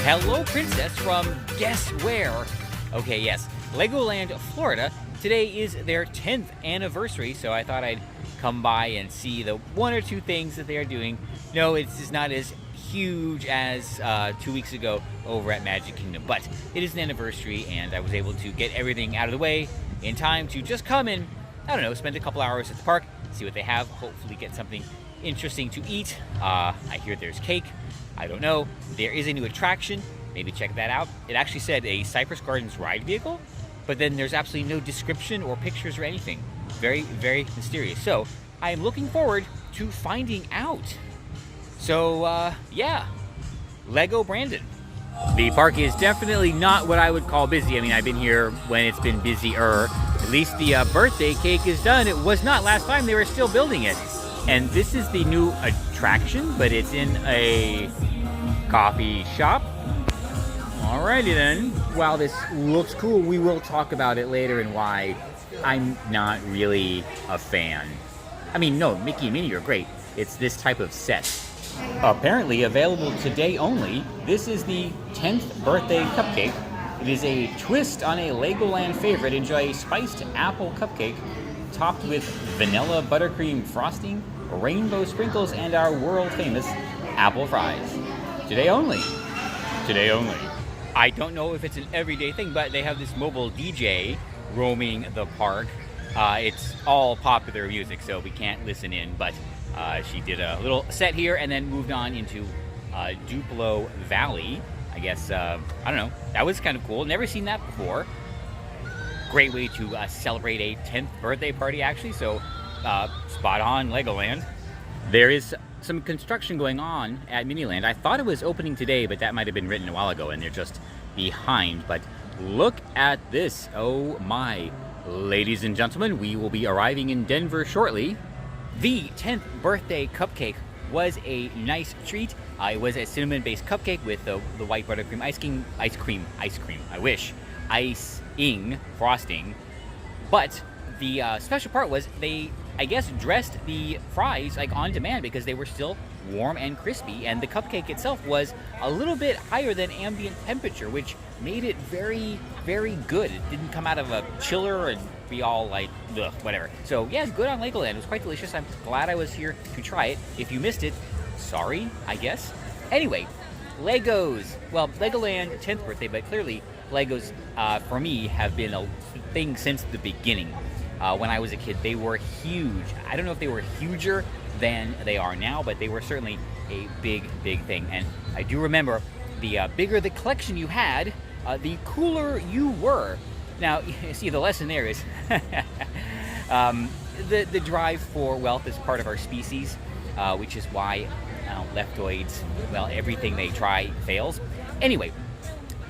Hello, Princess from guess where? Okay, yes, Legoland Florida. Today is their 10th anniversary, so I thought I'd come by and see the one or two things that they are doing. No, it's just not as huge as 2 weeks ago over at Magic Kingdom, but it is an anniversary, and I was able to get everything out of the way in time to just come and, I don't know, spend a couple hours at the park, see what they have, hopefully get something interesting to eat. I hear there's cake. I don't know. There is a new attraction. Maybe check that out. It actually said a Cypress Gardens ride vehicle, but then there's absolutely no description or pictures or anything. Very, very mysterious. So I am looking forward to finding out. So, yeah, Lego Brandon. The park is definitely not what I would call busy. I mean, I've been here when it's been busier. At least the birthday cake is done. It was not last time. They were still building it. And this is the new attraction, but it's in a coffee shop. Alrighty then. While this looks cool, we will talk about it later and why I'm not really a fan. I mean, no, Mickey and Minnie are great. It's this type of set. Apparently available today only, this is the 10th birthday cupcake. It is a twist on a Legoland favorite. Enjoy a spiced apple cupcake topped with vanilla buttercream frosting, rainbow sprinkles, and our world-famous apple fries. Today only. Today only. I don't know if it's an everyday thing, but they have this mobile DJ roaming the park. It's all popular music, so we can't listen in, but she did a little set here and then moved on into Duplo Valley. I guess, I don't know, that was kind of cool. Never seen that before. Great way to celebrate a 10th birthday party, actually, so spot on Legoland. There is some construction going on at Miniland. I thought it was opening today, but that might have been written a while ago and they're just behind. But look at this. Oh my. Ladies and gentlemen, we will be arriving in Denver shortly. The 10th birthday cupcake was a nice treat. It was a cinnamon-based cupcake with the white buttercream ice cream, I wish, icing frosting. But the special part was they, I guess, dressed the fries like on demand because they were still warm and crispy, and the cupcake itself was a little bit higher than ambient temperature, which made it very, very good. It didn't come out of a chiller and be all like, ugh, whatever. So yeah, good on Legoland. It was quite delicious. I'm glad I was here to try it. If you missed it, sorry, I guess. Anyway, Legos. Well, Legoland 10th birthday, but clearly Legos, for me, have been a thing since the beginning. When I was a kid, they were huge. I don't know if they were huger than they are now, but they were certainly a big, big thing. And I do remember the bigger the collection you had, the cooler you were. Now, you see, the lesson there is the drive for wealth is part of our species, which is why leptoids, well, everything they try fails. Anyway,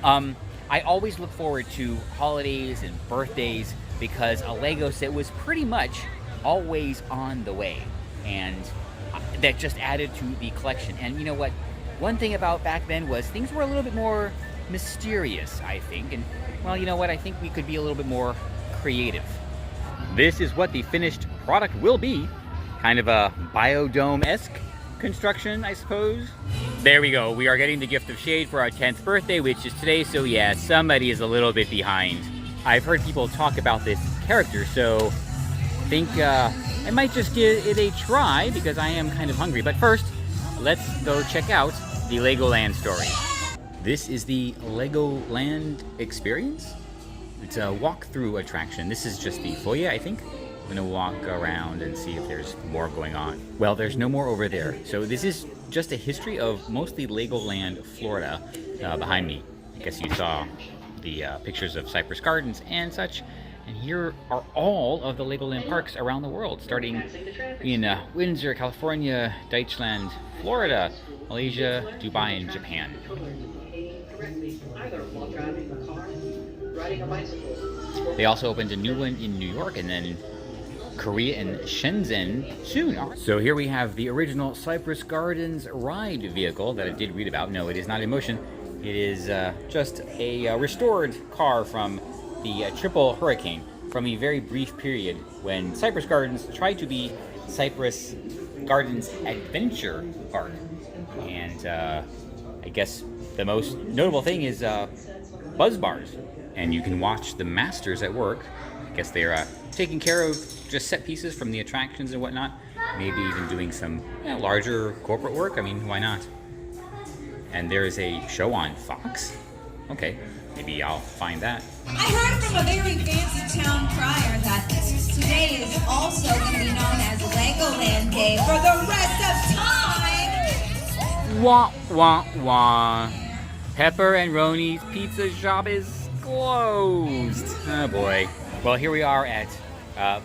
I always look forward to holidays and birthdays because a Lego set was pretty much always on the way, and that just added to the collection. And you know what? One thing about back then was things were a little bit more mysterious, I think, and well, you know what? I think we could be a little bit more creative. This is what the finished product will be. Kind of a biodome-esque construction, I suppose. There we go. We are getting the gift of shade for our 10th birthday, which is today, so yeah, somebody is a little bit behind. I've heard people talk about this character, so I think I might just give it a try because I am kind of hungry. But first, let's go check out the Legoland story. This is the Legoland experience. It's a walk-through attraction. This is just the foyer, I think. I'm gonna walk around and see if there's more going on. Well, there's no more over there. So this is just a history of mostly Legoland Florida behind me. I guess you saw the pictures of Cypress Gardens and such. And here are all of the Legoland parks around the world, starting in Windsor, California, Deutschland, Florida, Malaysia, Dubai, and Japan. They also opened a new one in New York and then Korea and Shenzhen soon. So here we have the original Cypress Gardens ride vehicle that I did read about. No, it is not in motion. It is just a restored car from the Triple Hurricane, from a very brief period when Cypress Gardens tried to be Cypress Gardens Adventure Park. And I guess the most notable thing is buzz bars. And you can watch the masters at work. I guess they're taking care of just set pieces from the attractions and whatnot. Maybe even doing some larger corporate work. I mean, why not? And there's a show on Fox. Okay, maybe I'll find that. I heard from a very fancy town crier that today is also going to be known as Legoland Day for the rest of time. Wah, wah, wah. Pepper and Roni's pizza shop is closed. Oh boy. Well, here we are at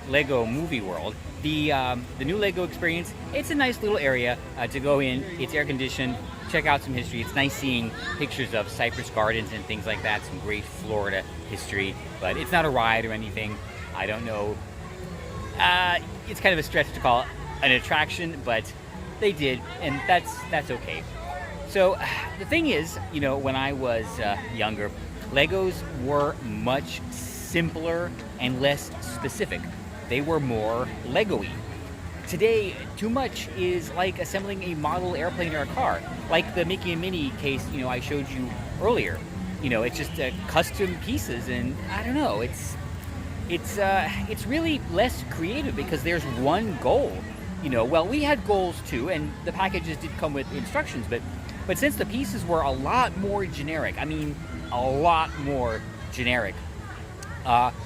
Lego Movie World. The new Lego experience, it's a nice little area to go in. It's air conditioned. Check out some history. It's nice seeing pictures of Cypress Gardens and things like that. Some great Florida history. But it's not a ride or anything. I don't know. It's kind of a stretch to call it an attraction, but they did, and that's okay. So the thing is, you know, when I was younger, Legos were much simpler and less specific. They were more Lego-y. Today, too much is like assembling a model airplane or a car. Like the Mickey and Minnie case, you know, I showed you earlier. You know, it's just custom pieces, and I don't know, it's really less creative because there's one goal. You know, well, we had goals too, and the packages did come with instructions, but since the pieces were a lot more generic, I mean, a lot more generic,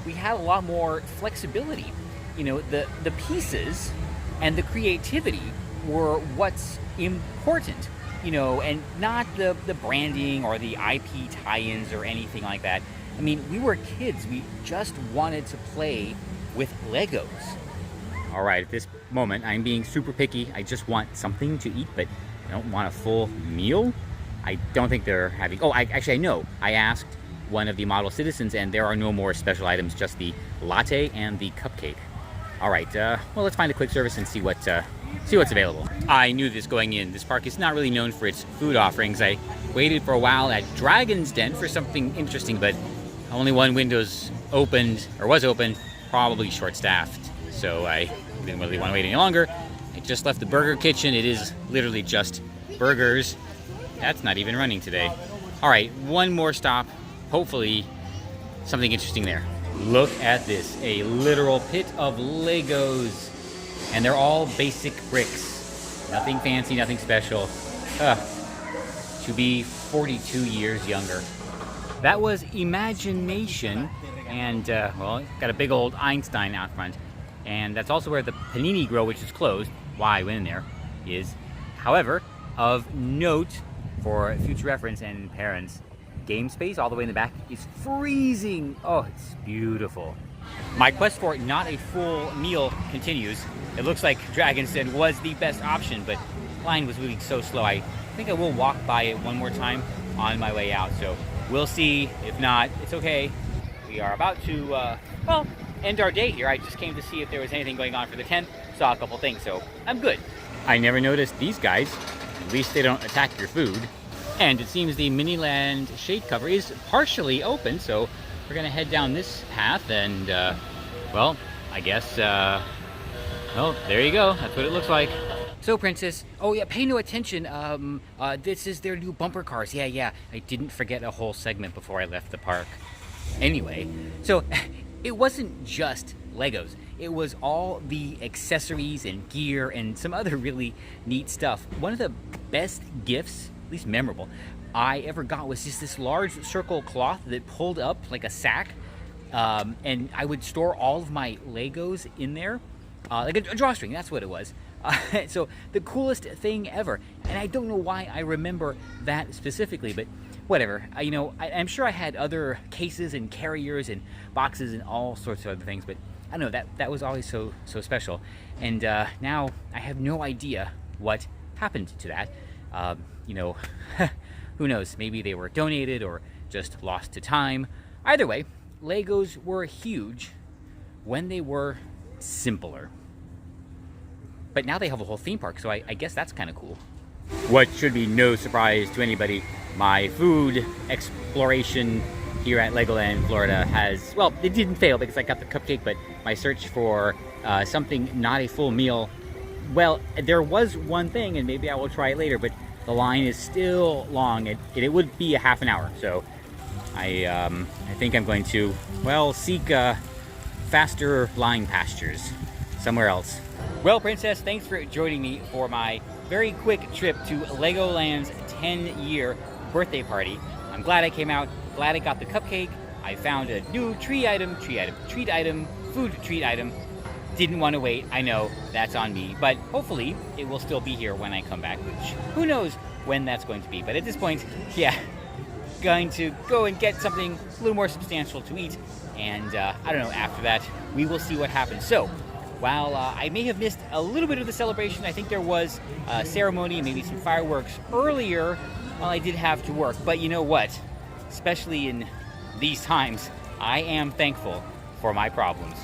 we had a lot more flexibility. You know, the pieces and the creativity were what's important, you know, and not the branding or the IP tie-ins or anything like that. I mean, we were kids. We just wanted to play with Legos. All right, at this moment, I'm being super picky. I just want something to eat, but I don't want a full meal. I don't think they're having... Oh, actually, I know. I asked one of the model citizens, and there are no more special items, just the latte and the cupcake. All right, well, let's find a quick service and see what's available. I knew this going in. This park is not really known for its food offerings. I waited for a while at Dragon's Den for something interesting, but only one window's opened, or was open, probably short-staffed. So I didn't really want to wait any longer. I just left the burger kitchen. It is literally just burgers. That's not even running today. All right, one more stop. Hopefully something interesting there. Look at this, a literal pit of Legos. And they're all basic bricks. Nothing fancy, nothing special. To be 42 years younger. That was Imagination, and well, got a big old Einstein out front. And that's also where the Panini Grill, which is closed, why I went in there, is. However, of note for future reference and parents, game space all the way in the back is freezing. Oh, it's beautiful. My quest for not a full meal continues. It looks like Dragon's Den was the best option, but line was moving so slow. I think I will walk by it one more time on my way out. So we'll see. If not, it's okay. We are about to, well, end our day here. I just came to see if there was anything going on for the 10th. Saw a couple things, so I'm good. I never noticed these guys. At least they don't attack your food. And it seems the Miniland shade cover is partially open, so we're gonna head down this path and, well, I guess, well, there you go. That's what it looks like. So, Princess, oh yeah, pay no attention. This is their new bumper cars. Yeah, I didn't forget a whole segment before I left the park. Anyway, so it wasn't just Legos. It was all the accessories and gear and some other really neat stuff. One of the best gifts, at least memorable, I ever got was just this large circle cloth that pulled up like a sack. And I would store all of my Legos in there, like a drawstring, that's what it was. So the coolest thing ever. And I don't know why I remember that specifically, but whatever. You know, I'm sure I had other cases and carriers and boxes and all sorts of other things, but I don't know, that was always so special. And now I have no idea what happened to that. You know, who knows? Maybe they were donated or just lost to time. Either way, Legos were huge when they were simpler. But now they have a whole theme park, so I guess that's kind of cool. What should be no surprise to anybody, my food exploration here at Legoland Florida has, well, it didn't fail because I got the cupcake, but my search for something not a full meal, well, there was one thing, and maybe I will try it later, but the line is still long. It would be a half an hour, so I think I'm going to, well, seek faster line pastures somewhere else. Well, Princess, thanks for joining me for my very quick trip to Legoland's 10-year birthday party. I'm glad I came out, glad I got the cupcake. I found a new treat item, food treat item. Didn't want to wait, I know, that's on me, but hopefully it will still be here when I come back, which who knows when that's going to be. But at this point, yeah, going to go and get something a little more substantial to eat, and I don't know, after that, we will see what happens. So, while I may have missed a little bit of the celebration, I think there was a ceremony and maybe some fireworks earlier while I did have to work. But you know what? Especially in these times, I am thankful for my problems.